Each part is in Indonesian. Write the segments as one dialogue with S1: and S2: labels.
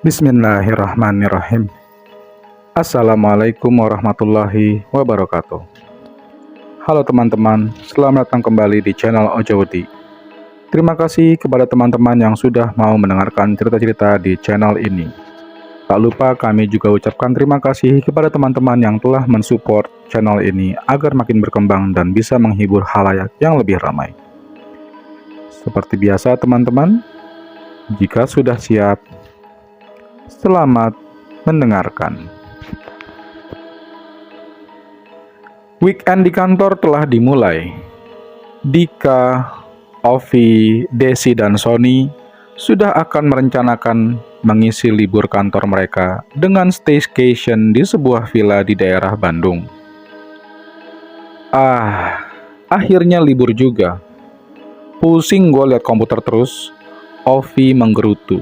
S1: Bismillahirrahmanirrahim. Assalamualaikum warahmatullahi wabarakatuh. Halo teman-teman, selamat datang kembali di channel Ojowdi. Terima kasih kepada teman-teman yang sudah mau mendengarkan cerita-cerita di channel ini. Tak lupa kami juga ucapkan terima kasih kepada teman-teman yang telah mensupport channel ini agar makin berkembang dan bisa menghibur khalayak yang lebih ramai. Seperti biasa teman-teman, jika sudah siap, selamat mendengarkan. Weekend di kantor telah dimulai. Dika, Ovi, Desi, dan Sony sudah akan merencanakan mengisi libur kantor mereka dengan staycation di sebuah villa di daerah Bandung. Akhirnya libur juga. Pusing gue liat komputer terus. Ovi menggerutu.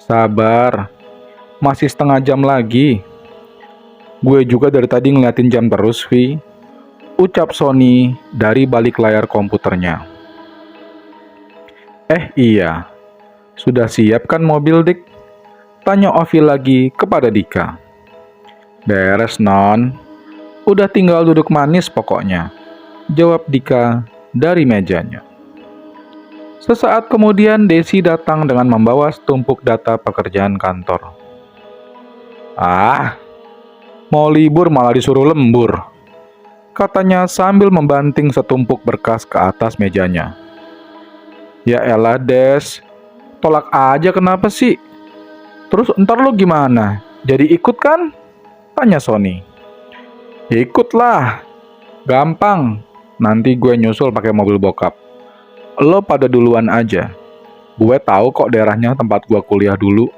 S1: Sabar, masih setengah jam lagi. Gue juga dari tadi ngeliatin jam terus, Vi. Ucap Sony dari balik layar komputernya. Iya, sudah siap kan mobil, Dik? Tanya Ovi lagi kepada Dika. Beres, Non. Udah tinggal duduk manis pokoknya, jawab Dika dari mejanya. Sesaat kemudian Desi datang dengan membawa setumpuk data pekerjaan kantor. Mau libur malah disuruh lembur, katanya sambil membanting setumpuk berkas ke atas mejanya. Ya elah Des, tolak aja kenapa sih? Terus ntar lo gimana? Jadi ikut kan? Tanya Sony. Ikutlah, gampang, nanti gue nyusul pakai mobil bokap. Lo pada duluan aja. Gue tahu kok daerahnya tempat gue kuliah dulu.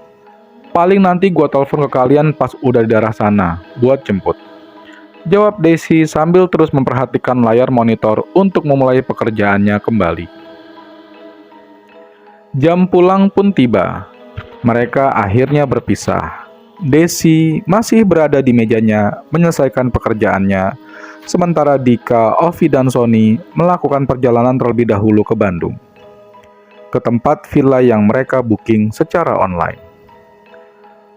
S1: Paling nanti gue telepon ke kalian pas udah di daerah sana, buat jemput. Jawab Desi sambil terus memperhatikan layar monitor untuk memulai pekerjaannya kembali. Jam pulang pun tiba. Mereka akhirnya berpisah. Desi masih berada di mejanya menyelesaikan pekerjaannya, sementara Dika, Ovi, dan Sony melakukan perjalanan terlebih dahulu ke Bandung, ke tempat villa yang mereka booking secara online.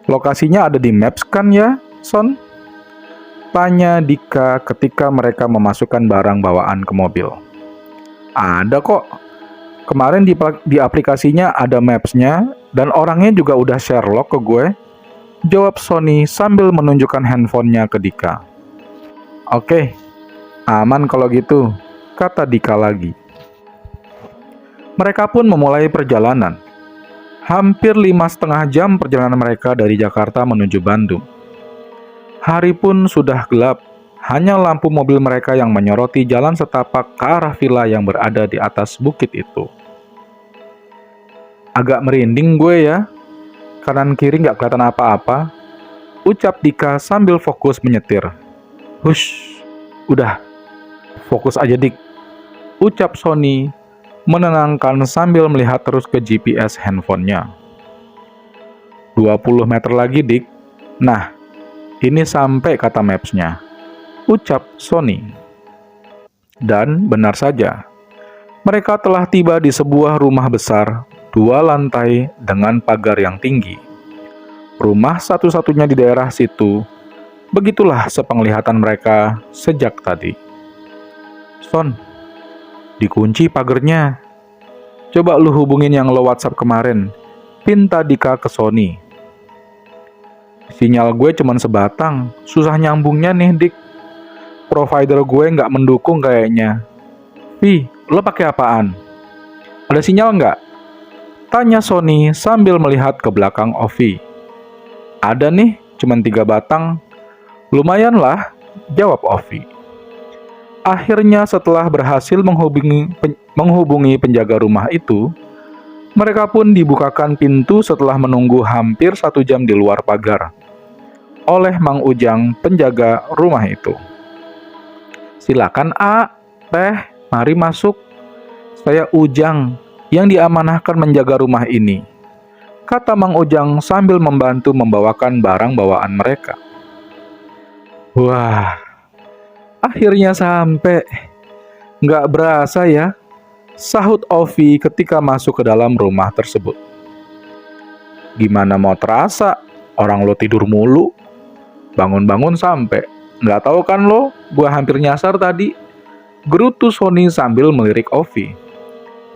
S1: Lokasinya ada di Maps kan ya, Son? Tanya Dika ketika mereka memasukkan barang bawaan ke mobil. Ada kok. Kemarin di aplikasinya ada Maps-nya dan orangnya juga udah share log ke gue, jawab Sony sambil menunjukkan handphonenya ke Dika. Oke, aman kalau gitu, kata Dika lagi. Mereka pun memulai perjalanan. Hampir 5,5 jam perjalanan mereka dari Jakarta menuju Bandung. Hari pun sudah gelap, hanya lampu mobil mereka yang menyoroti jalan setapak ke arah villa yang berada di atas bukit itu. Agak merinding gue ya, kanan kiri nggak kelihatan apa-apa, ucap Dika sambil fokus menyetir. Hush, udah, fokus aja Dik, ucap Sony menenangkan sambil melihat terus ke GPS handphonenya. 20 meter lagi Dik, nah ini sampai kata Maps-nya, ucap Sony. Dan benar saja, mereka telah tiba di sebuah rumah besar, 2 lantai dengan pagar yang tinggi. Rumah satu-satunya di daerah situ. Begitulah sepenglihatan mereka sejak tadi. Son, dikunci pagernya. Coba lu hubungin yang lo WhatsApp kemarin, pinta Dika ke Sony. Sinyal gue cuman sebatang, susah nyambungnya nih Dik. Provider gue nggak mendukung kayaknya. Vi, lo pakai apaan? Ada sinyal nggak? Tanya Sony sambil melihat ke belakang Ovi. Ada nih, cuman 3 batang. Lumayan lah, jawab Ovi. Akhirnya setelah berhasil menghubungi penjaga rumah itu, mereka pun dibukakan pintu setelah menunggu hampir 1 jam di luar pagar oleh Mang Ujang, penjaga rumah itu. Silakan Teh, mari masuk. Saya Ujang yang diamanahkan menjaga rumah ini, kata Mang Ujang sambil membantu membawakan barang bawaan mereka. Wah, akhirnya sampai. Nggak berasa ya, sahut Ovi ketika masuk ke dalam rumah tersebut. Gimana mau terasa? Orang lo tidur mulu. Bangun-bangun sampai. Nggak tahu kan lo, gua hampir nyasar tadi. Gerutu Sony sambil melirik Ovi.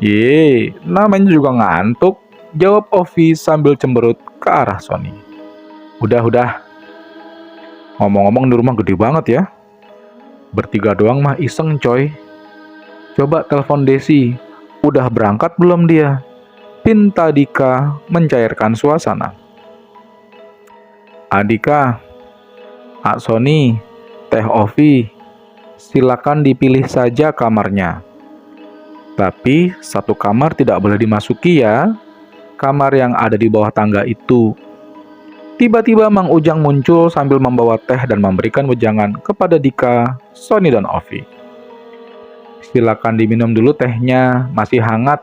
S1: Ye, namanya juga ngantuk. Jawab Ovi sambil cemberut ke arah Sony. Udah. Ngomong-ngomong di rumah gede banget ya. Bertiga doang mah iseng coy. Coba telepon Desi. Udah berangkat belum dia? Pinta Dika mencairkan suasana. Adika, Ak Sony, Teh Ovi, silakan dipilih saja kamarnya. Tapi satu kamar tidak boleh dimasuki ya. Kamar yang ada di bawah tangga itu. Tiba-tiba Mang Ujang muncul sambil membawa teh dan memberikan wejangan kepada Dika, Sony, dan Ovi. Silakan diminum dulu tehnya, masih hangat.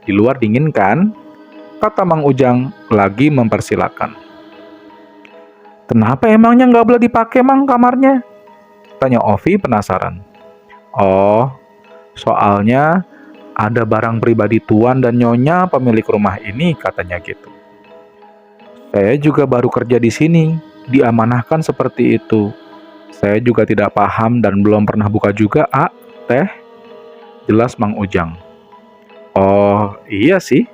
S1: Di luar dingin kan? Kata Mang Ujang lagi mempersilakan. Kenapa emangnya nggak boleh dipakai Mang kamarnya? Tanya Ovi penasaran. Oh, soalnya ada barang pribadi Tuan dan Nyonya pemilik rumah ini, katanya gitu. Saya juga baru kerja di sini, diamanahkan seperti itu. Saya juga tidak paham dan belum pernah buka juga, Teh. Jelas Mang Ujang. Oh, iya sih.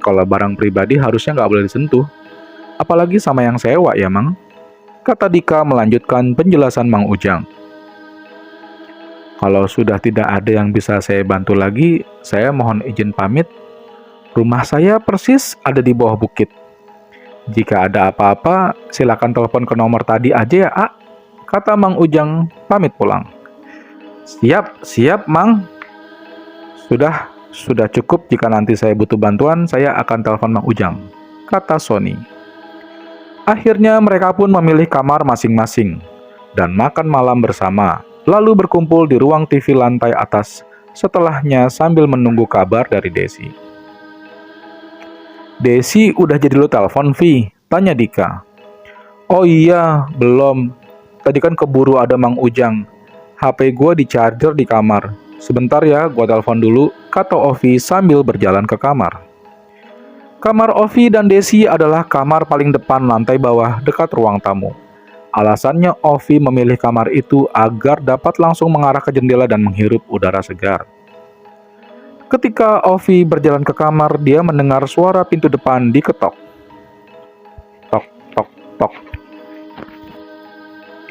S1: Kalau barang pribadi harusnya nggak boleh disentuh. Apalagi sama yang sewa ya, Mang. Kata Dika melanjutkan penjelasan Mang Ujang. Kalau sudah tidak ada yang bisa saya bantu lagi, saya mohon izin pamit. Rumah saya persis ada di bawah bukit. Jika ada apa-apa, silakan telepon ke nomor tadi aja ya, kata Mang Ujang pamit pulang. Siap, Mang. Sudah cukup, jika nanti saya butuh bantuan, saya akan telepon Mang Ujang, kata Sony. Akhirnya mereka pun memilih kamar masing-masing dan makan malam bersama, lalu berkumpul di ruang TV lantai atas setelahnya sambil menunggu kabar dari Desi. Desi udah jadi lo telepon, Vi? Tanya Dika. Oh iya, belum. Tadi kan keburu ada Mang Ujang. HP gue di charger di kamar. Sebentar ya, gue telepon dulu, kata Ovi sambil berjalan ke kamar. Kamar Ovi dan Desi adalah kamar paling depan lantai bawah dekat ruang tamu. Alasannya Ovi memilih kamar itu agar dapat langsung mengarah ke jendela dan menghirup udara segar. Ketika Ovi berjalan ke kamar, dia mendengar suara pintu depan diketok. Tok, tok, tok.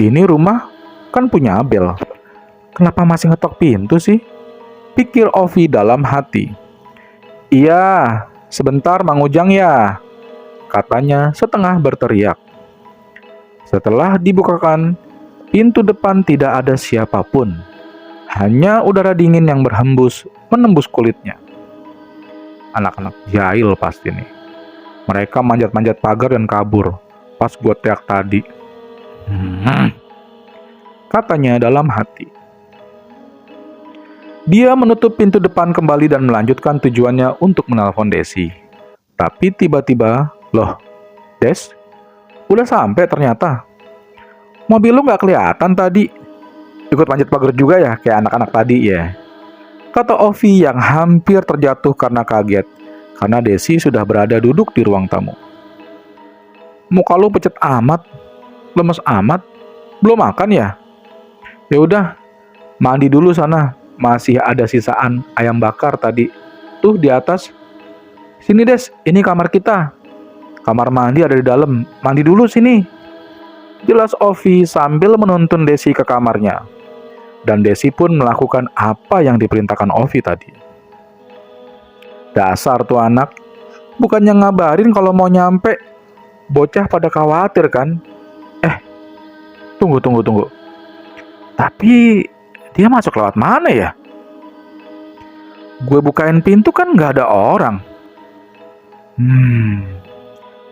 S1: Ini rumah kan punya Abel. Kenapa masih ngetok pintu sih? Pikir Ovi dalam hati. Iya, sebentar Mang Ujang ya, katanya setengah berteriak. Setelah dibukakan, pintu depan tidak ada siapapun. Hanya udara dingin yang berhembus menembus kulitnya. Anak-anak jahil pasti nih. Mereka manjat-manjat pagar dan kabur pas gue teriak tadi. Katanya dalam hati. Dia menutup pintu depan kembali dan melanjutkan tujuannya untuk menelpon Desi. Tapi tiba-tiba, loh, Des, udah sampai ternyata. Mobil lu nggak kelihatan tadi. Ikut manjat pagar juga ya, kayak anak-anak tadi ya, kata Ovi yang hampir terjatuh karena kaget, karena Desi sudah berada duduk di ruang tamu. Muka lu pucat amat, lemes amat, belum makan ya? Ya udah, mandi dulu sana, masih ada sisaan ayam bakar tadi, tuh di atas. Sini Des, ini kamar kita. Kamar mandi ada di dalam, mandi dulu sini. Jelas Ovi sambil menuntun Desi ke kamarnya. Dan Desi pun melakukan apa yang diperintahkan Ovi tadi. Dasar tuh anak, bukannya ngabarin kalau mau nyampe. Bocah pada khawatir kan? Tunggu. Tapi dia masuk lewat mana ya? Gue bukain pintu kan nggak ada orang.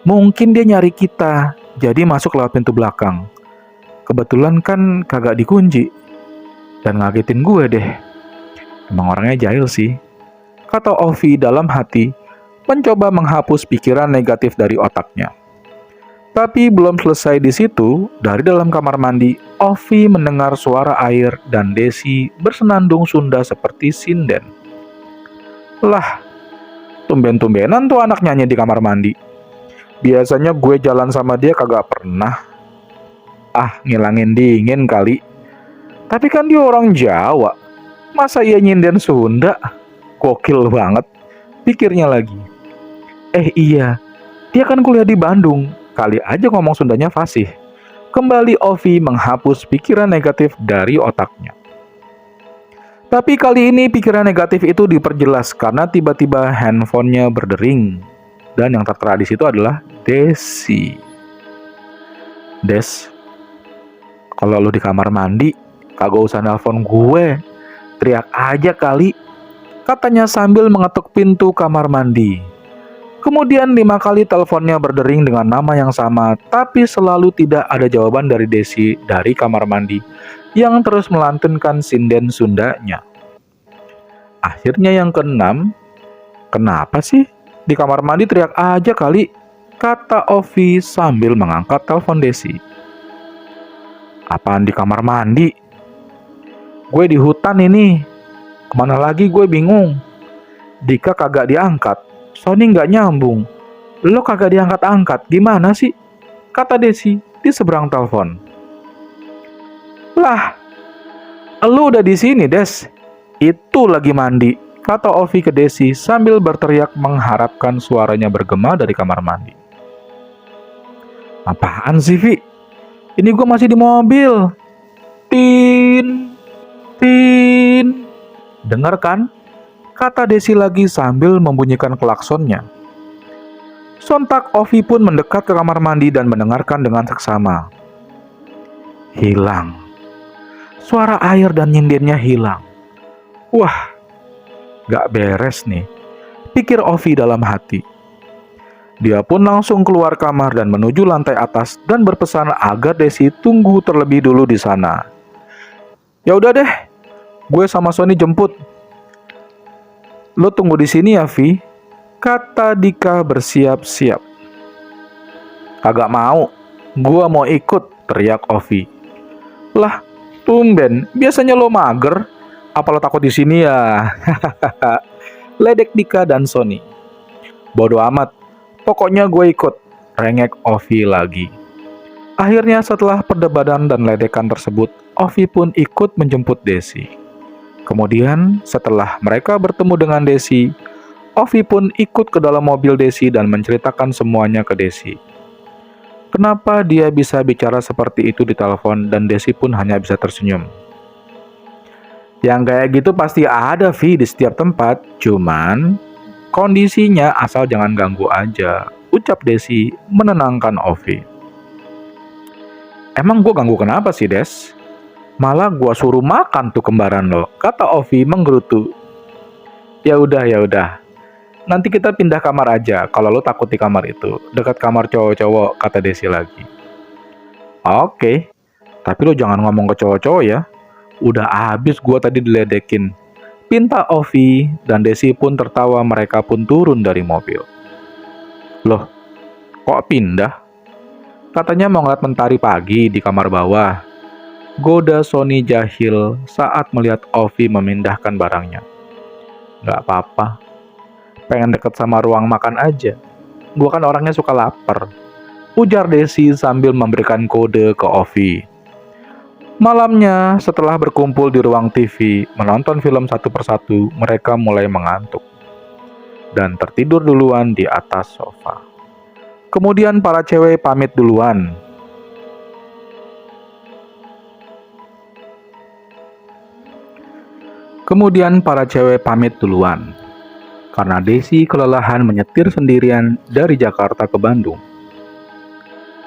S1: Mungkin dia nyari kita, jadi masuk lewat pintu belakang. Kebetulan kan kagak dikunci. Dan ngagetin gue deh. Emang orangnya jahil sih, kata Ovi dalam hati, mencoba menghapus pikiran negatif dari otaknya. Tapi belum selesai di situ, dari dalam kamar mandi, Ovi mendengar suara air dan Desi bersenandung Sunda seperti sinden. Lah, tumben-tumbenan tuh anak nyanyi di kamar mandi. Biasanya gue jalan sama dia kagak pernah. Ah, ngilangin dingin kali. Tapi kan dia orang Jawa. Masa iya nyinden Sunda? Gokil banget. Pikirnya lagi. Iya, dia kan kuliah di Bandung. Kali aja ngomong Sundanya fasih. Kembali Ovi menghapus pikiran negatif dari otaknya. Tapi kali ini pikiran negatif itu diperjelas karena tiba-tiba handphonenya berdering. Dan yang tertera di situ adalah Desi. Des, kalau lu di kamar mandi, kagak usah nelpon gue. Teriak aja kali, katanya sambil mengetuk pintu kamar mandi. Kemudian 5 kali teleponnya berdering dengan nama yang sama, tapi selalu tidak ada jawaban dari Desi dari kamar mandi yang terus melantunkan sinden Sundanya. Akhirnya yang keenam, kenapa sih di kamar mandi teriak aja kali, kata Ovi sambil mengangkat telepon Desi. Apaan di kamar mandi? Gue di hutan ini. Kemana lagi gue bingung. Dika kagak diangkat, Sony nggak nyambung. Lo kagak diangkat-angkat, gimana sih? Kata Desi di seberang telepon. Lah, lo udah di sini, Des. Itu lagi mandi, kata Ovi ke Desi sambil berteriak mengharapkan suaranya bergema dari kamar mandi. Apaan sih, Vi? Ini gue masih di mobil. Tin, tin. Dengar kan? Kata Desi lagi sambil membunyikan klaksonnya. Sontak Ovi pun mendekat ke kamar mandi dan mendengarkan dengan seksama. Hilang. Suara air dan nyindirnya hilang. Wah, gak beres nih, pikir Ovi dalam hati. Dia pun langsung keluar kamar dan menuju lantai atas dan berpesan agar Desi tunggu terlebih dulu di sana. Ya udah deh, gue sama Sony jemput. Lo tunggu di sini ya, Vi, kata Dika bersiap-siap. Kagak mau, gue mau ikut, teriak Ovi. Lah, tumben, biasanya lo mager. Apa lo takut di sini ya? Ledek Dika dan Sony. Bodoh amat, pokoknya gue ikut, rengek Ovi lagi. Akhirnya setelah perdebatan dan ledekan tersebut, Ovi pun ikut menjemput Desi. Kemudian setelah mereka bertemu dengan Desi, Ovi pun ikut ke dalam mobil Desi dan menceritakan semuanya ke Desi. Kenapa dia bisa bicara seperti itu di telepon dan Desi pun hanya bisa tersenyum. Yang kayak gitu pasti ada, Vi, di setiap tempat. Cuman kondisinya asal jangan ganggu aja, ucap Desi menenangkan Ovi. Emang gue ganggu kenapa sih, Des? Malah gue suruh makan tuh kembaran lo, kata Ovi menggerutu. Ya udah. Nanti kita pindah kamar aja kalau lo takut di kamar itu, dekat kamar cowok-cowok, kata Desi lagi. Oke, tapi lo jangan ngomong ke cowok-cowok ya. Udah habis gue tadi diledekin, pinta Ovi, dan Desi pun tertawa. Mereka pun turun dari mobil. Loh, kok pindah? Katanya mau ngeliat mentari pagi di kamar bawah, goda Sony jahil saat melihat Ovi memindahkan barangnya. Gak apa-apa, pengen deket sama ruang makan aja. Gua kan orangnya suka lapar, ujar Desi sambil memberikan kode ke Ovi. Malamnya, setelah berkumpul di ruang TV, menonton film satu persatu, mereka mulai mengantuk dan tertidur duluan di atas sofa. Kemudian para cewek pamit duluan. Karena Desi kelelahan menyetir sendirian dari Jakarta ke Bandung.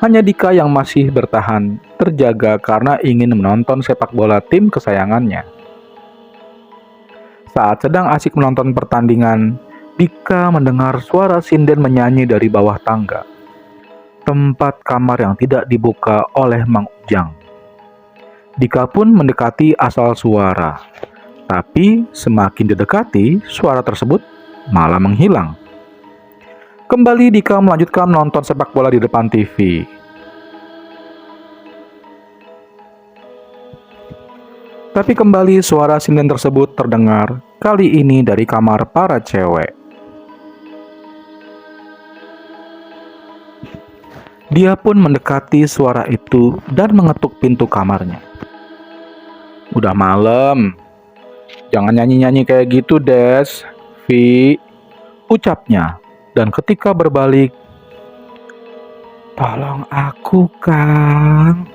S1: Hanya Dika yang masih bertahan, terjaga karena ingin menonton sepak bola tim kesayangannya. Saat sedang asik menonton pertandingan, Dika mendengar suara sinden menyanyi dari bawah tangga, tempat kamar yang tidak dibuka oleh Mang Ujang. Dika pun mendekati asal suara, tapi semakin didekati, suara tersebut malah menghilang. Kembali Dika melanjutkan menonton sepak bola di depan TV. Tapi kembali suara sinden tersebut terdengar, kali ini dari kamar para cewek. Dia pun mendekati suara itu dan mengetuk pintu kamarnya. Udah malam, jangan nyanyi-nyanyi kayak gitu, Des. Vi, ucapnya. Dan ketika berbalik, tolong aku, Kang.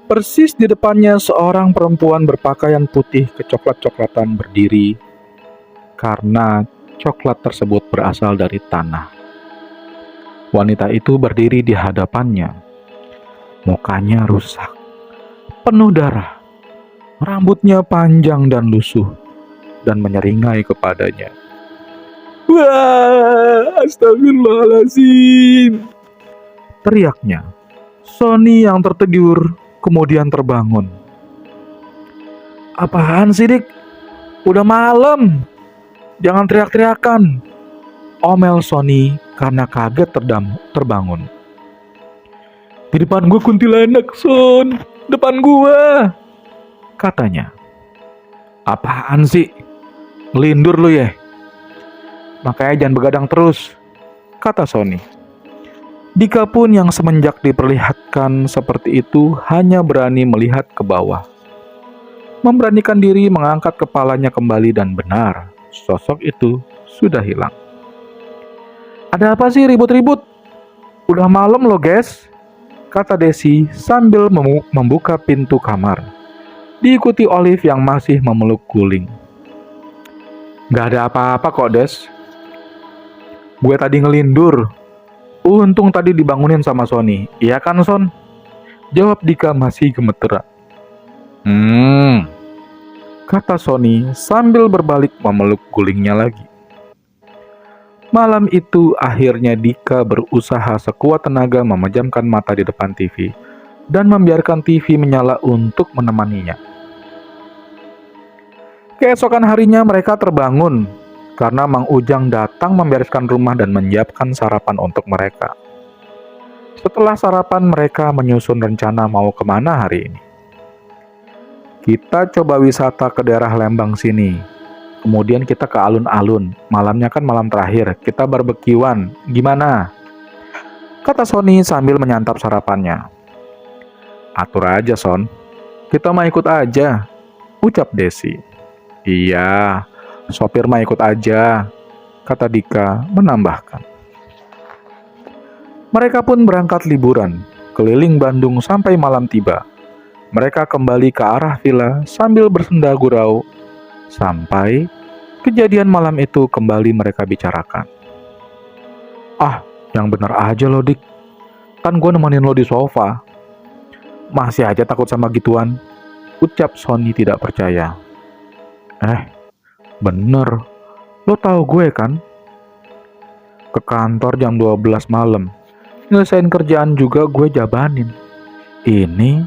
S1: Persis di depannya seorang perempuan berpakaian putih kecoklat-coklatan berdiri karena coklat tersebut berasal dari tanah. Wanita itu berdiri di hadapannya. Mukanya rusak, penuh darah. Rambutnya panjang dan lusuh dan menyeringai kepadanya. Wah, astagfirullahaladzim, teriaknya. Sony yang tertegur kemudian terbangun. Apaan sih, Dik? Udah malam. Jangan teriak-teriakan, omel Sony karena kaget terbangun. Di depan gue kuntilanak, Son. Depan gue, katanya. Apaan sih? Ngelindur lu ya? Makanya jangan begadang terus, kata Sony. Dika pun yang semenjak diperlihatkan seperti itu hanya berani melihat ke bawah. Memberanikan diri mengangkat kepalanya kembali dan benar, sosok itu sudah hilang. Ada apa sih ribut-ribut? Udah malam loh, guys, kata Desi sambil membuka pintu kamar. Diikuti Olive yang masih memeluk guling. Gak ada apa-apa kok, Des. Gue tadi ngelindur. Untung tadi dibangunin sama Sony. Iya kan, Son? Jawab Dika masih gemeteran. Kata Sony sambil berbalik memeluk gulingnya lagi. Malam itu akhirnya Dika berusaha sekuat tenaga memejamkan mata di depan TV dan membiarkan TV menyala untuk menemaninya. Keesokan harinya mereka terbangun karena Mang Ujang datang membereskan rumah dan menyiapkan sarapan untuk mereka. Setelah sarapan mereka menyusun rencana mau kemana hari ini. Kita coba wisata ke daerah Lembang sini. Kemudian kita ke alun-alun. Malamnya kan malam terakhir, kita barbekyuan. Gimana? Kata Sony sambil menyantap sarapannya. Atur aja, Son. Kita mah ikut aja, ucap Desi. Iya, sopir mah ikut aja, kata Dika menambahkan. Mereka pun berangkat liburan, keliling Bandung sampai malam tiba. Mereka kembali ke arah villa sambil bersenda gurau, sampai kejadian malam itu kembali mereka bicarakan. Ah, yang bener aja lo, Dik. Kan gue nemenin lo di sofa. Masih aja takut sama gituan, ucap Sony tidak percaya. Bener, lo tahu gue kan? Ke kantor jam 12 malam, nyelesain kerjaan juga gue jabanin. Ini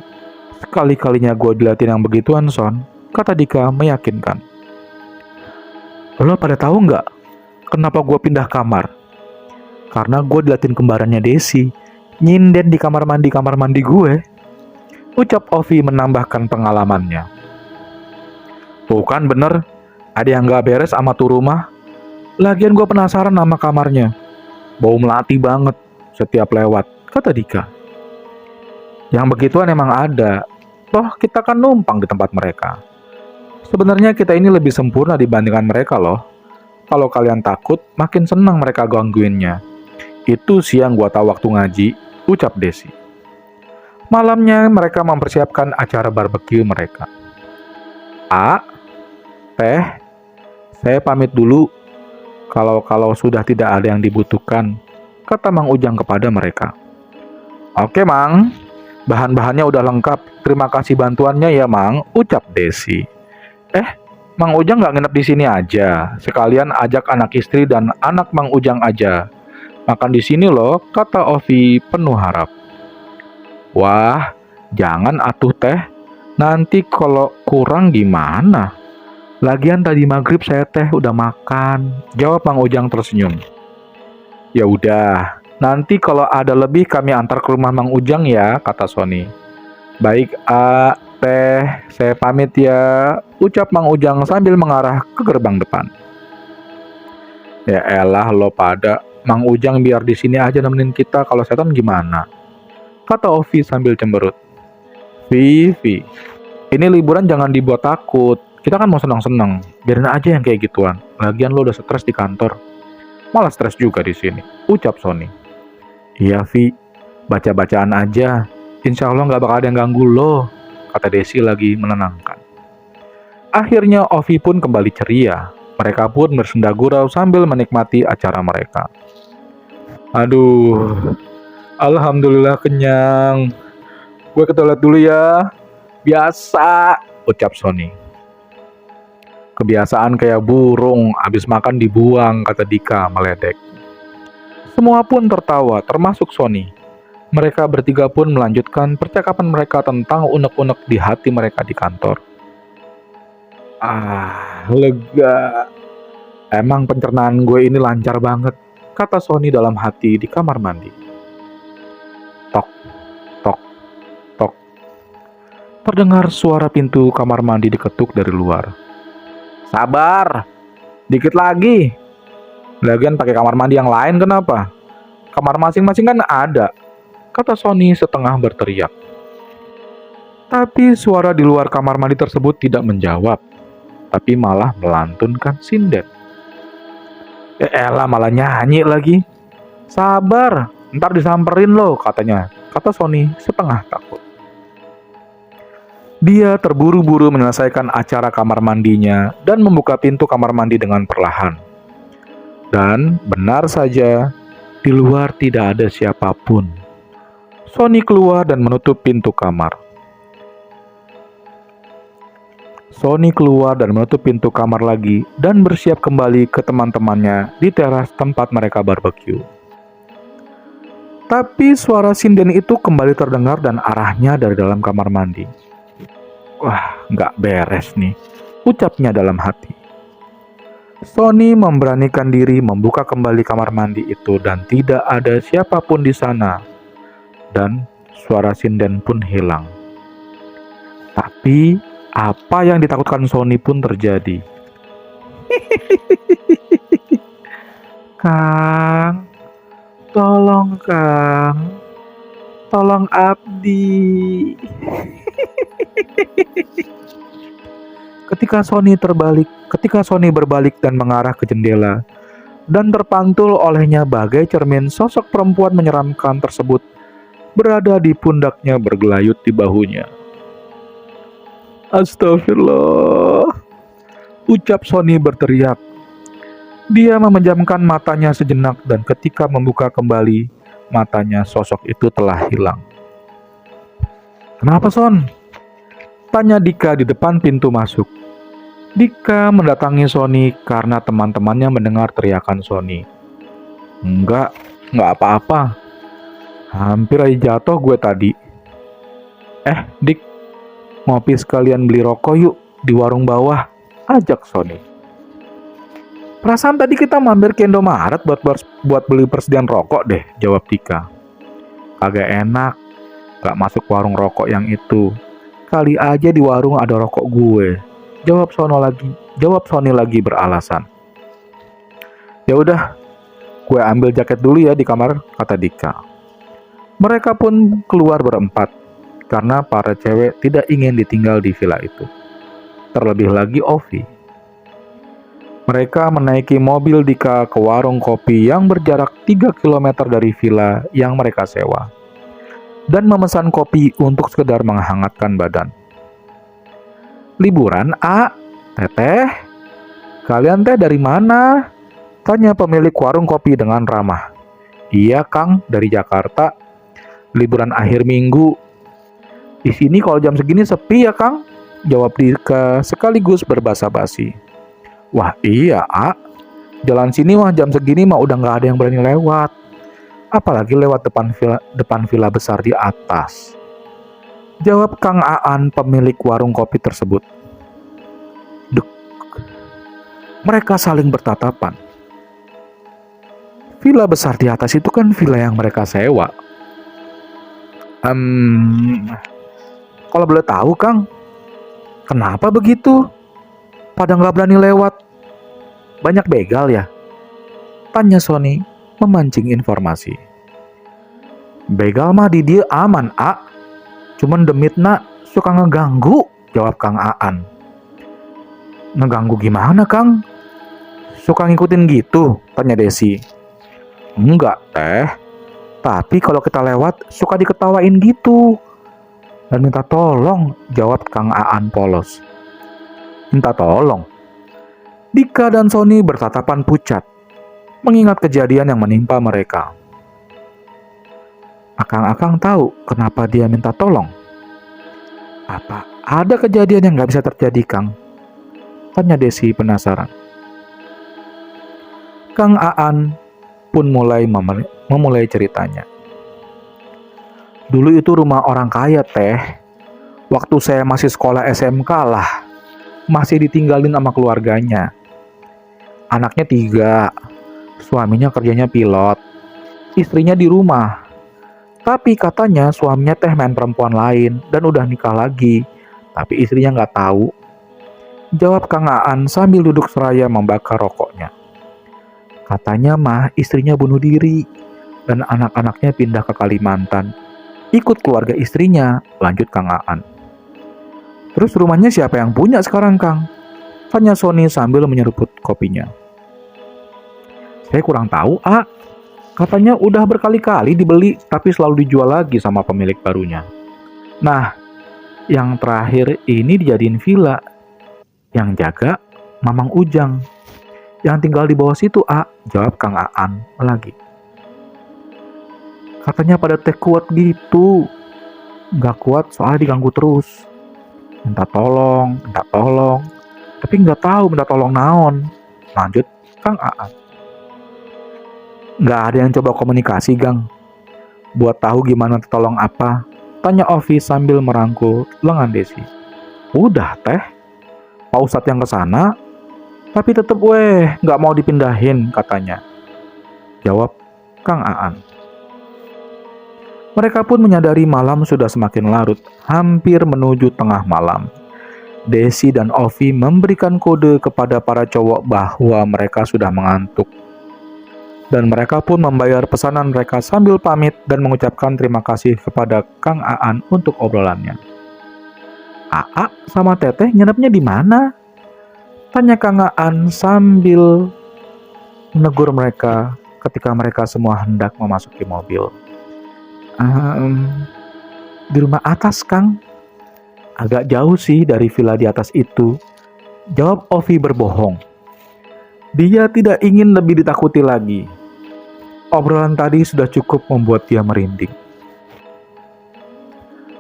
S1: sekali-kalinya gue diliatin yang begituan, Son, kata Dika meyakinkan. Lo pada tahu nggak kenapa gue pindah kamar? Karena gue diliatin kembarannya Desi, nyinden di kamar mandi gue, ucap Ovi menambahkan pengalamannya. Tuh kan bener, ada yang gak beres sama tuh rumah. Lagian gue penasaran sama kamarnya. Bau melati banget setiap lewat, kata Dika. Yang begituan emang ada. Toh kita kan numpang di tempat mereka. Sebenarnya kita ini lebih sempurna dibandingkan mereka loh. Kalau kalian takut, makin senang mereka gangguinnya. Itu sih yang gue tahu waktu ngaji, ucap Desi. Malamnya mereka mempersiapkan acara barbeque mereka. Teh, saya pamit dulu. Kalau sudah tidak ada yang dibutuhkan, kata Mang Ujang kepada mereka. Oke, Mang. Bahan-bahannya udah lengkap. Terima kasih bantuannya ya, Mang, ucap Desi. Mang Ujang nggak nginep di sini aja. Sekalian ajak anak istri dan anak Mang Ujang aja. Makan di sini loh, kata Ovi penuh harap. Wah, jangan atuh Teh. Nanti kalau kurang gimana? Lagian tadi maghrib saya teh udah makan, jawab Mang Ujang tersenyum. Ya udah, nanti kalau ada lebih kami antar ke rumah Mang Ujang ya, kata Sony. Baik, Teh, saya pamit ya, ucap Mang Ujang sambil mengarah ke gerbang depan. Ya elah lo pada, Mang Ujang biar di sini aja nemenin kita, kalau setan gimana? Kata Ovi sambil cemberut. Vivi, ini liburan jangan dibuat takut. Kita kan mau senang-senang. Biarin aja yang kayak gituan. Lagian lo udah stres di kantor. Malah stres juga di sini. Ucap Sony. Iya Vi, baca-bacaan aja. Insya Allah nggak bakal ada yang ganggu lo. Kata Desi lagi menenangkan. Akhirnya Ovi pun kembali ceria. Mereka pun bersenda gurau sambil menikmati acara mereka. Aduh, alhamdulillah kenyang. Gue ke toilet dulu ya. Biasa, ucap Sony. Kebiasaan kayak burung, abis makan dibuang, kata Dika meledek. Semua pun tertawa, termasuk Sony. Mereka bertiga pun melanjutkan percakapan mereka tentang unek-unek di hati mereka di kantor. Lega. Emang pencernaan gue ini lancar banget, kata Sony dalam hati di kamar mandi. Tok, tok, tok. Terdengar suara pintu kamar mandi diketuk dari luar. Sabar, dikit lagi. Lagian pakai kamar mandi yang lain kenapa? Kamar masing-masing kan ada, kata Sony setengah berteriak. Tapi suara di luar kamar mandi tersebut tidak menjawab, tapi malah melantunkan sinden. Ya elah, malah nyanyi lagi. Sabar, ntar disamperin lo, katanya, kata Sony setengah takut. Dia terburu-buru menyelesaikan acara kamar mandinya dan membuka pintu kamar mandi dengan perlahan. Dan benar saja, di luar tidak ada siapapun. Sony keluar dan menutup pintu kamar. Sony keluar dan menutup pintu kamar lagi dan bersiap kembali ke teman-temannya di teras tempat mereka barbeque. Tapi suara sinden itu kembali terdengar dan arahnya dari dalam kamar mandi. Wah, nggak beres nih, ucapnya dalam hati. Sony memberanikan diri membuka kembali kamar mandi itu dan tidak ada siapapun di sana. Dan suara sinden pun hilang. Tapi apa yang ditakutkan Sony pun terjadi. Kang, tolong Kang, tolong abdi. Ketika Sony berbalik dan mengarah ke jendela, dan terpantul olehnya bagai cermin sosok perempuan menyeramkan tersebut berada di pundaknya bergelayut di bahunya. Astagfirullah, ucap Sony berteriak. Dia memejamkan matanya sejenak dan ketika membuka kembali, matanya sosok itu telah hilang. Kenapa Son? Tanya Dika di depan pintu masuk. Dika mendatangi Sony karena teman-temannya mendengar teriakan Sony. Enggak apa-apa. Hampir aja jatuh gue tadi. Dik, ngopi sekalian beli rokok yuk di warung bawah, ajak Sony. Perasaan tadi kita mampir ke Indomaret buat beli persediaan rokok deh, jawab Dika. Kagak enak, gak masuk warung rokok yang itu. Kali aja di warung ada rokok gue, jawab Sony lagi beralasan. Ya udah, gue ambil jaket dulu ya di kamar, kata Dika. Mereka pun keluar berempat, karena para cewek tidak ingin ditinggal di villa itu. Terlebih lagi Ovi. Mereka menaiki mobil Dika ke warung kopi yang berjarak 3 km dari villa yang mereka sewa. Dan memesan kopi untuk sekedar menghangatkan badan. Liburan, Teteh? Kalian teh dari mana? Tanya pemilik warung kopi dengan ramah. Iya Kang, dari Jakarta. Liburan akhir minggu. Di sini kalau jam segini sepi ya Kang? Jawab Dika sekaligus berbasa-basi. Wah iya jalan sini mah jam segini mah udah gak ada yang berani lewat. Apalagi lewat depan villa besar di atas. Jawab Kang Aan pemilik warung kopi tersebut. Dek. Mereka saling bertatapan. Villa besar di atas itu kan villa yang mereka sewa. Kalau boleh tahu Kang, kenapa begitu? Pada nggak berani lewat? Banyak begal ya? Tanya Sony memancing informasi. Begal mah di dia aman, A. Cuman demit nak suka ngeganggu, jawab Kang Aan. Ngeganggu gimana, Kang? Suka ngikutin gitu, tanya Desi. Enggak, Teh. Tapi kalau kita lewat suka diketawain gitu. Dan minta tolong, jawab Kang Aan polos. Minta tolong? Dika dan Sony bertatapan pucat, mengingat kejadian yang menimpa mereka. Akang-akang tahu kenapa dia minta tolong? Apa ada kejadian yang gak bisa terjadi, Kang? Tanya Desi penasaran. Kang Aan pun memulai ceritanya. Dulu itu rumah orang kaya, Teh. Waktu saya masih sekolah SMK lah. Masih ditinggalin sama keluarganya. Anaknya 3. Suaminya kerjanya pilot. Istrinya di rumah. Tapi katanya suaminya teh main perempuan lain dan udah nikah lagi. Tapi istrinya nggak tahu. Jawab Kang Aan sambil duduk seraya membakar rokoknya. Katanya mah istrinya bunuh diri dan anak-anaknya pindah ke Kalimantan. Ikut keluarga istrinya, lanjut Kang Aan. Terus rumahnya siapa yang punya sekarang, Kang? Tanya Sony sambil menyeruput kopinya. Saya kurang tahu, A. Katanya udah berkali-kali dibeli, tapi selalu dijual lagi sama pemilik barunya. Nah, yang terakhir ini dijadiin villa. Yang jaga Mamang Ujang. Yang tinggal di bawah situ, A. Jawab Kang Aan lagi. Katanya pada teh kuat gitu. Nggak kuat soalnya diganggu terus. Minta tolong. Tapi nggak tahu minta tolong naon. Lanjut Kang Aan. Nggak ada yang coba komunikasi, Gang. Buat tahu gimana tolong apa? Tanya Ovi sambil merangkul lengan Desi. Udah, Teh. Pak Ustadz yang kesana, tapi tetep nggak mau dipindahin katanya. Jawab Kang Aan. Mereka pun menyadari malam sudah semakin larut, hampir menuju tengah malam. Desi dan Ovi memberikan kode kepada para cowok bahwa mereka sudah mengantuk. Dan mereka pun membayar pesanan mereka sambil pamit dan mengucapkan terima kasih kepada Kang Aan untuk obrolannya. Aa sama Teteh nginepnya di mana? Tanya Kang Aan sambil menegur mereka ketika mereka semua hendak memasuki mobil. Di rumah atas, Kang. Agak jauh sih dari villa di atas itu. Jawab Ovi berbohong. Dia tidak ingin lebih ditakuti lagi. Obrolan tadi sudah cukup membuat dia merinding.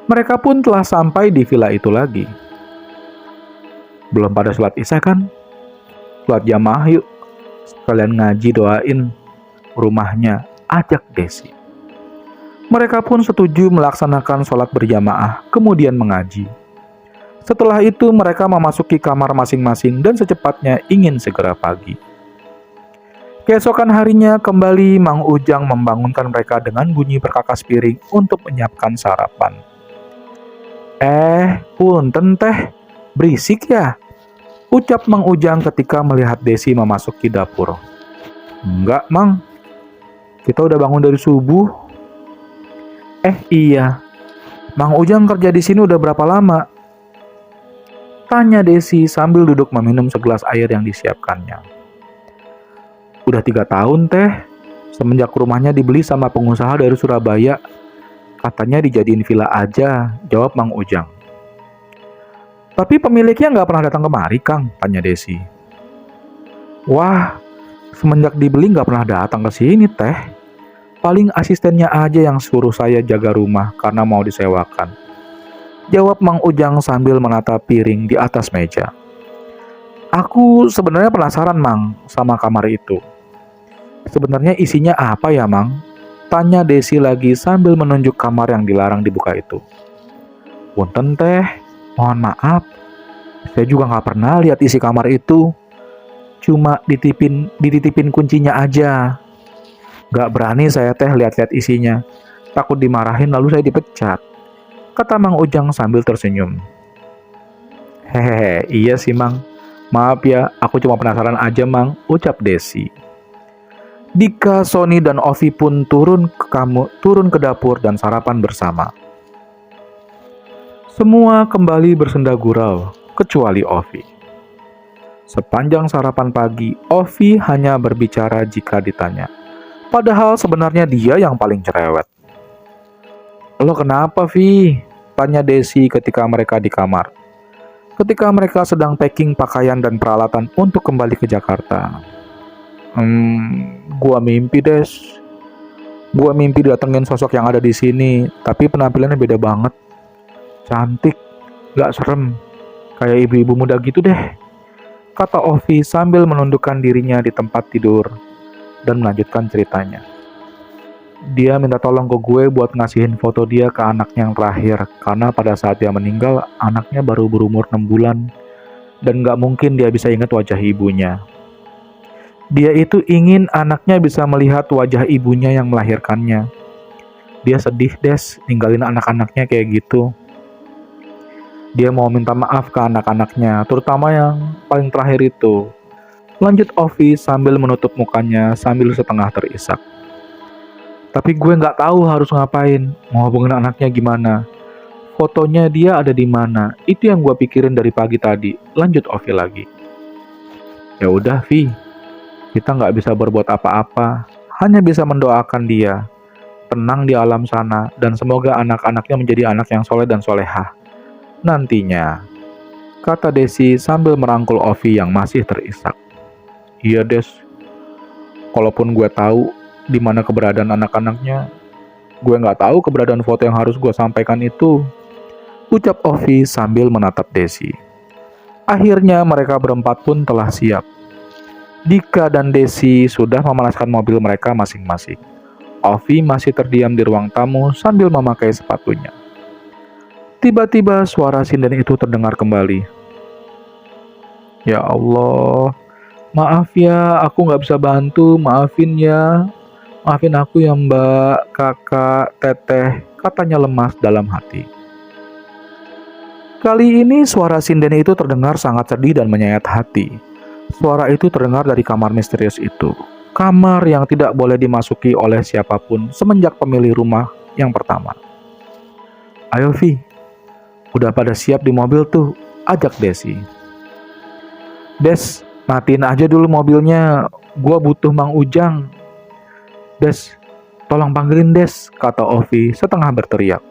S1: Mereka pun telah sampai di villa itu lagi. Belum pada sholat isya kan? Sholat jamaah yuk. Sekalian ngaji doain rumahnya, ajak Desi. Mereka pun setuju melaksanakan sholat berjamaah, kemudian mengaji. Setelah itu mereka memasuki kamar masing-masing dan secepatnya ingin segera pagi. Keesokan harinya kembali Mang Ujang membangunkan mereka dengan bunyi berkakas piring untuk menyiapkan sarapan. Punten Teh, berisik ya? Ucap Mang Ujang ketika melihat Desi memasuki dapur. Enggak, Mang. Kita udah bangun dari subuh. Iya. Mang Ujang kerja di sini udah berapa lama? Tanya Desi sambil duduk meminum segelas air yang disiapkannya. Udah 3 tahun, Teh. Semenjak rumahnya dibeli sama pengusaha dari Surabaya. Katanya dijadiin villa aja, jawab Mang Ujang. Tapi pemiliknya nggak pernah datang kemari, Kang, tanya Desi. Wah, semenjak dibeli nggak pernah datang ke sini, Teh. Paling asistennya aja yang suruh saya jaga rumah karena mau disewakan. Jawab Mang Ujang sambil menata piring di atas meja. Aku sebenarnya penasaran, Mang, sama kamar itu. Sebenarnya isinya apa ya, Mang? Tanya Desi lagi sambil menunjuk kamar yang dilarang dibuka itu. Punten, Teh. Mohon maaf. Saya juga nggak pernah lihat isi kamar itu. Cuma dititipin kuncinya aja. Nggak berani saya, Teh, lihat-lihat isinya. Takut dimarahin lalu saya dipecat. Kata Mang Ujang sambil tersenyum. Hehehe, iya sih, Mang. Maaf ya, aku cuma penasaran aja, Mang, ucap Desi. Dika, Sony, dan Ovi pun turun ke dapur dan sarapan bersama. Semua kembali bersenda gurau, kecuali Ovi. Sepanjang sarapan pagi, Ovi hanya berbicara jika ditanya. Padahal sebenarnya dia yang paling cerewet. "Lo kenapa, Vi?" tanya Desi ketika mereka di kamar. Ketika mereka sedang packing pakaian dan peralatan untuk kembali ke Jakarta. Gua mimpi, Des. Gua mimpi datengin sosok yang ada di sini, tapi penampilannya beda banget. Cantik, gak serem, kayak ibu-ibu muda gitu deh, kata Ovi sambil menundukkan dirinya di tempat tidur dan melanjutkan ceritanya. Dia minta tolong ke gue buat ngasihin foto dia ke anaknya yang terakhir, karena pada saat dia meninggal, anaknya baru berumur 6 bulan, dan gak mungkin dia bisa ingat wajah ibunya. Dia itu ingin anaknya bisa melihat wajah ibunya yang melahirkannya. Dia sedih, Des, ninggalin anak-anaknya kayak gitu. Dia mau minta maaf ke anak-anaknya, terutama yang paling terakhir itu. Lanjut Ovi sambil menutup mukanya sambil setengah terisak. Tapi gue nggak tahu harus ngapain, mau hubungin anaknya gimana. Fotonya dia ada di mana? Itu yang gue pikirin dari pagi tadi. Lanjut Ovi lagi. Ya udah, Vi. Kita nggak bisa berbuat apa-apa, hanya bisa mendoakan dia tenang di alam sana, dan semoga anak-anaknya menjadi anak yang soleh dan solehah nantinya, kata Desi sambil merangkul Ovi yang masih terisak. Iya, Des. Kalaupun gue tahu di mana keberadaan anak-anaknya, gue nggak tahu keberadaan foto yang harus gue sampaikan itu, ucap Ovi sambil menatap Desi. Akhirnya mereka berempat pun telah siap. Dika dan Desi sudah memanaskan mobil mereka masing-masing. Ovi masih terdiam di ruang tamu sambil memakai sepatunya. Tiba-tiba suara sinden itu terdengar kembali. Ya Allah, maaf ya, aku nggak bisa bantu, maafin ya. Maafin aku ya Mbak, Kakak, Teteh, katanya lemas dalam hati. Kali ini suara sinden itu terdengar sangat sedih dan menyayat hati. Suara itu terdengar dari kamar misterius itu. Kamar yang tidak boleh dimasuki oleh siapapun semenjak pemilik rumah yang pertama. Ayo Vi, udah pada siap di mobil tuh, ajak Desi. Des, matiin aja dulu mobilnya, gua butuh Mang Ujang. Des, tolong panggilin Des, kata Ovi setengah berteriak.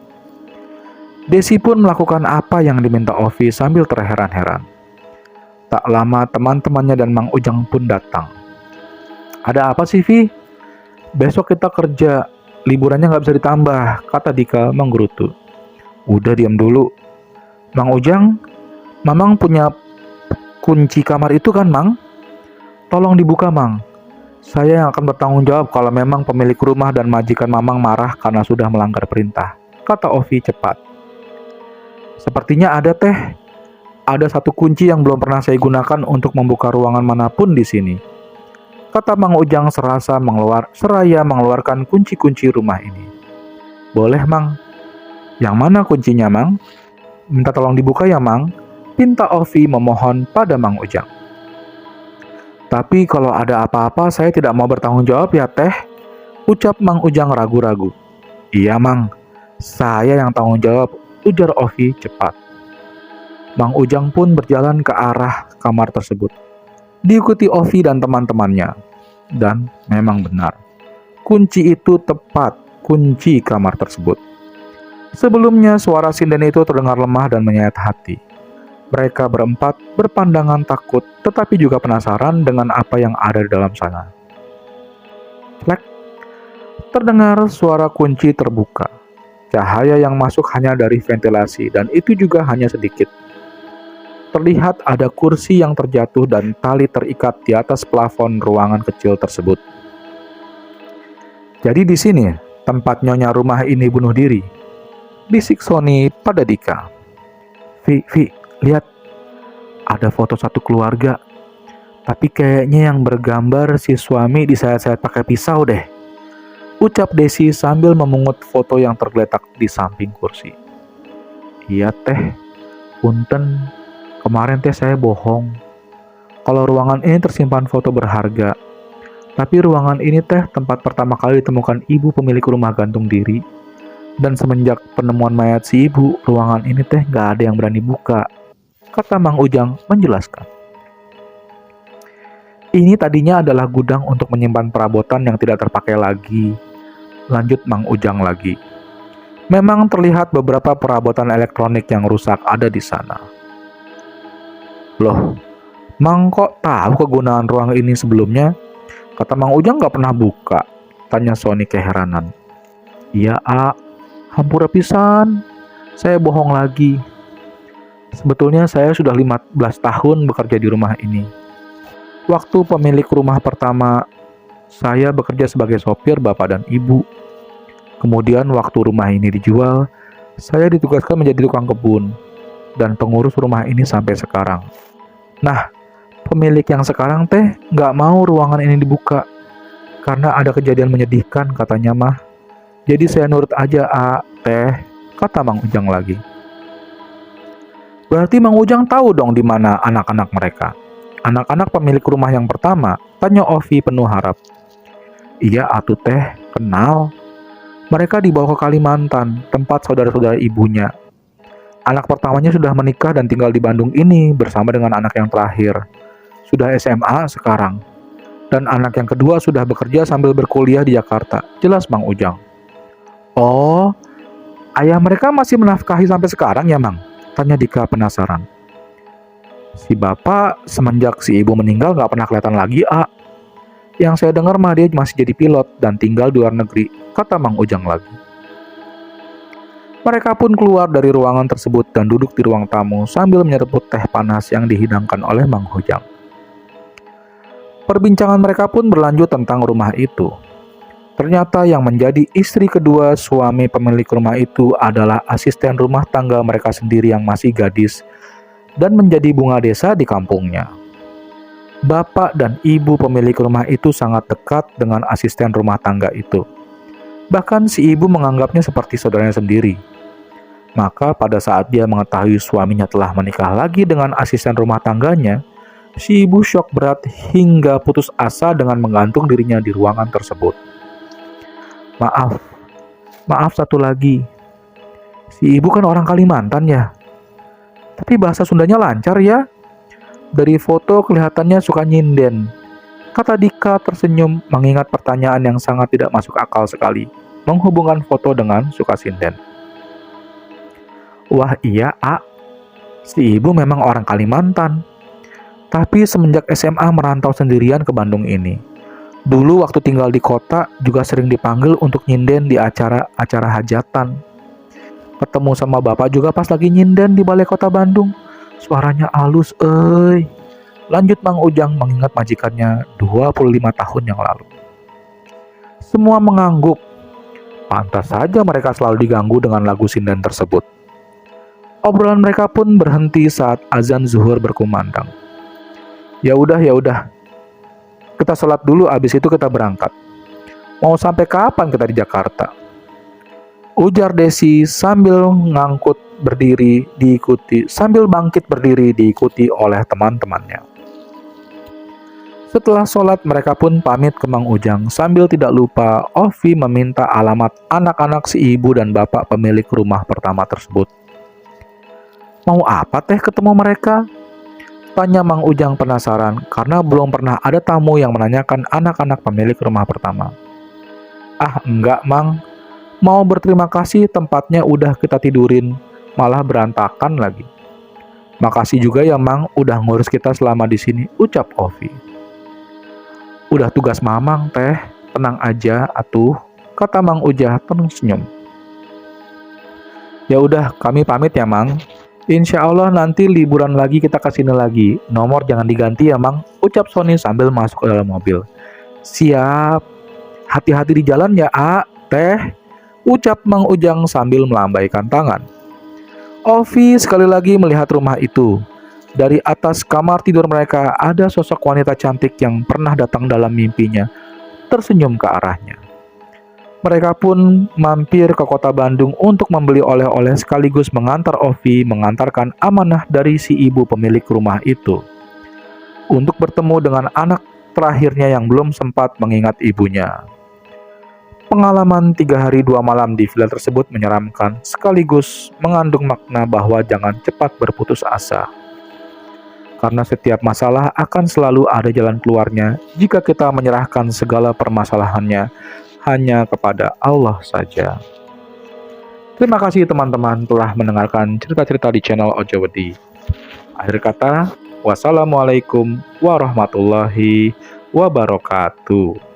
S1: Desi pun melakukan apa yang diminta Ovi sambil terheran-heran. Tak lama teman-temannya dan Mang Ujang pun datang. Ada apa sih, Vi? Besok kita kerja, liburannya nggak bisa ditambah, kata Dika menggerutu. Udah diam dulu. Mang Ujang, Mamang punya kunci kamar itu kan, Mang? Tolong dibuka, Mang. Saya yang akan bertanggung jawab kalau memang pemilik rumah dan majikan Mamang marah karena sudah melanggar perintah, kata Ovi cepat. Sepertinya ada, Teh. Ada satu kunci yang belum pernah saya gunakan untuk membuka ruangan manapun di sini, kata Mang Ujang seraya mengeluarkan kunci-kunci rumah ini. Boleh, Mang. Yang mana kuncinya, Mang? Minta tolong dibuka ya, Mang, pinta Ovi memohon pada Mang Ujang. Tapi kalau ada apa-apa saya tidak mau bertanggung jawab ya, Teh, ucap Mang Ujang ragu-ragu. Iya, Mang, saya yang tanggung jawab, ujar Ovi cepat. Mang Ujang pun berjalan ke arah kamar tersebut, diikuti Ovi dan teman-temannya. Dan memang benar, kunci itu tepat kunci kamar tersebut. Sebelumnya suara sinden itu terdengar lemah dan menyayat hati. Mereka berempat berpandangan takut tetapi juga penasaran dengan apa yang ada di dalam sana. Flek, terdengar suara kunci terbuka. Cahaya yang masuk hanya dari ventilasi dan itu juga hanya sedikit. Terlihat ada kursi yang terjatuh dan tali terikat di atas plafon ruangan kecil tersebut. Jadi di sini tempat nyonya rumah ini bunuh diri, bisik Sony pada Dika. Vi, lihat, ada foto satu keluarga, tapi kayaknya yang bergambar si suami disayat-sayat pakai pisau deh, ucap Desi sambil memungut foto yang tergeletak di samping kursi. Iya, Teh, punten. Kemarin Teh saya bohong. Kalau ruangan ini tersimpan foto berharga, Tapi ruangan ini teh tempat pertama kali ditemukan ibu pemilik rumah gantung diri. Dan semenjak penemuan mayat si ibu, ruangan ini teh gak ada yang berani buka, kata Mang Ujang menjelaskan. Ini tadinya adalah gudang untuk menyimpan perabotan yang tidak terpakai lagi. Lanjut Mang Ujang lagi. Memang terlihat beberapa perabotan elektronik yang rusak ada di sana. Loh, Mang kok tahu kegunaan ruang ini sebelumnya? Kata Mang Ujang gak pernah buka, tanya Sony keheranan. Iya, hampura pisan. Saya bohong lagi. Sebetulnya saya sudah 15 tahun bekerja di rumah ini. Waktu pemilik rumah pertama, saya bekerja sebagai sopir bapak dan ibu. Kemudian waktu rumah ini dijual, saya ditugaskan menjadi tukang kebun dan pengurus rumah ini sampai sekarang. Nah, pemilik yang sekarang teh nggak mau ruangan ini dibuka karena ada kejadian menyedihkan katanya mah. Jadi saya nurut aja teh, kata Mang Ujang lagi. Berarti Mang Ujang tahu dong di mana anak-anak mereka. Anak-anak pemilik rumah yang pertama, tanya Ovi penuh harap. Iya atuh teh, kenal. Mereka dibawa ke Kalimantan, tempat saudara-saudara ibunya. Anak pertamanya sudah menikah dan tinggal di Bandung ini bersama dengan anak yang terakhir. Sudah SMA sekarang. Dan anak yang kedua sudah bekerja sambil berkuliah di Jakarta. Jelas Mang Ujang. Oh, ayah mereka masih menafkahi sampai sekarang ya Mang? Tanya Dika penasaran. Si bapak semenjak si ibu meninggal gak pernah kelihatan lagi, Yang saya dengar mah dia masih jadi pilot dan tinggal di luar negeri, kata Mang Ujang lagi. Mereka pun keluar dari ruangan tersebut dan duduk di ruang tamu sambil menyeruput teh panas yang dihidangkan oleh Mang Ujang. Perbincangan mereka pun berlanjut tentang rumah itu. Ternyata yang menjadi istri kedua suami pemilik rumah itu adalah asisten rumah tangga mereka sendiri yang masih gadis dan menjadi bunga desa di kampungnya. Bapak dan ibu pemilik rumah itu sangat dekat dengan asisten rumah tangga itu. Bahkan si ibu menganggapnya seperti saudaranya sendiri. Maka pada saat dia mengetahui suaminya telah menikah lagi dengan asisten rumah tangganya, si ibu syok berat hingga putus asa dengan menggantung dirinya di ruangan tersebut. Maaf satu lagi. Si ibu kan orang Kalimantan ya. Tapi bahasa Sundanya lancar ya. Dari foto kelihatannya suka nyinden, kata Dika tersenyum mengingat pertanyaan yang sangat tidak masuk akal sekali, menghubungkan foto dengan suka sinden. Wah iya, si ibu memang orang Kalimantan. Tapi semenjak SMA merantau sendirian ke Bandung ini. Dulu waktu tinggal di kota juga sering dipanggil untuk nyinden di acara-acara hajatan. Ketemu sama bapak juga pas lagi nyinden di balai kota Bandung. Suaranya halus, Lanjut Mang Ujang mengingat majikannya 25 tahun yang lalu. Semua mengangguk. Pantas saja mereka selalu diganggu dengan lagu sinden tersebut. Obrolan mereka pun berhenti saat azan zuhur berkumandang. Ya udah. Kita sholat dulu, abis itu kita berangkat. Mau sampai kapan kita di Jakarta? Ujar Desi sambil bangkit berdiri diikuti oleh teman-temannya. Setelah sholat mereka pun pamit ke Mang Ujang sambil tidak lupa Ovi meminta alamat anak-anak si ibu dan bapak pemilik rumah pertama tersebut. Mau apa teh ketemu mereka? Tanya Mang Ujang penasaran karena belum pernah ada tamu yang menanyakan anak-anak pemilik rumah pertama. Enggak Mang, mau berterima kasih tempatnya udah kita tidurin, malah berantakan lagi. Makasih juga ya Mang udah ngurus kita selama di sini, ucap Ovi. Udah tugas Mamang teh, tenang aja atuh, kata Mang Ujang penuh senyum. Ya udah, kami pamit ya Mang. Insya Allah nanti liburan lagi kita kesini lagi. Nomor jangan diganti ya Mang, ucap Sony sambil masuk ke dalam mobil. Siap. Hati-hati di jalan ya teh, ucap Mang Ujang sambil melambaikan tangan. Ovi sekali lagi melihat rumah itu. Dari atas kamar tidur mereka ada sosok wanita cantik yang pernah datang dalam mimpinya, tersenyum ke arahnya. Mereka pun mampir ke kota Bandung untuk membeli oleh-oleh sekaligus mengantar Ovi mengantarkan amanah dari si ibu pemilik rumah itu. Untuk bertemu dengan anak terakhirnya yang belum sempat mengingat ibunya. Pengalaman 3 hari 2 malam di villa tersebut menyeramkan, sekaligus mengandung makna bahwa jangan cepat berputus asa. Karena setiap masalah akan selalu ada jalan keluarnya jika kita menyerahkan segala permasalahannya hanya kepada Allah saja. Terima kasih teman-teman telah mendengarkan cerita-cerita di channel Ojowedi. Akhir kata, wassalamualaikum warahmatullahi wabarakatuh.